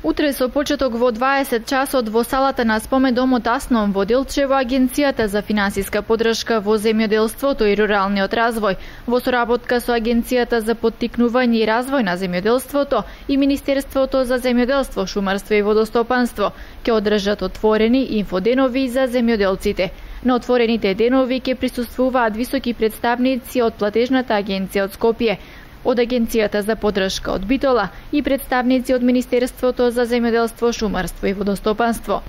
Утре со почеток во 20 часот во салата на спомендомот Асном во Делчево Агенцијата за финансиска поддршка во земјоделството и руралниот развој во соработка со Агенцијата за поттикнување и развој на земјоделството и Министерството за земјоделство, шумарство и водостопанство ќе одржат отворени инфоденови за земјоделците. На отворените денови ќе присуствуваат високи представници од платежната агенција од Скопје, од Агенцијата за поддршка од Битола и представници од Министерството за земјоделство, шумарство и водостопанство.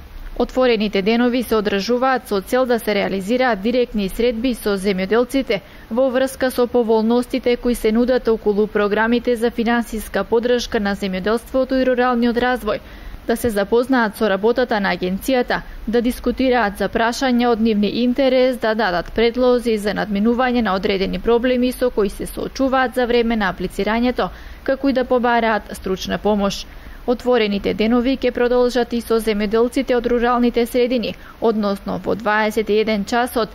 Отворените денови се одржуваат со цел да се реализираат директни средби со земјоделците во врска со поволностите кои се нудат околу програмите за финансиска поддршка на земјоделството и руралниот развој, да се запознаат со работата на агенцијата, да дискутираат за прашања од нивни интерес, да дадат предлози за надминување на одредени проблеми со кои се соочуваат за време на аплицирањето, како и да побараат стручна помош. Отворените денови ќе продолжат и со земјоделците од руралните средини, односно во 21 часот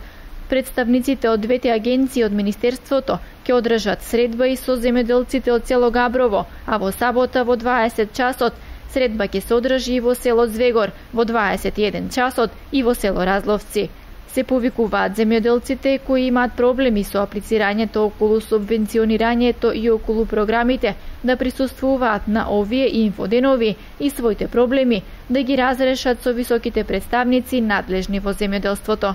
представниците од двете агенции од Министерството ќе одржат средба и со земјоделците од село Габрово, а во сабота во 20 часот средба ќе се одржи и во село Звегор, во 21 часот и во село Разловци. Се повикуваат земјоделците кои имаат проблеми со аплицирањето околу субвенционирањето и околу програмите да присуствуваат на овие инфоденови и своите проблеми да ги разрешат со високите представници надлежни во земјоделството.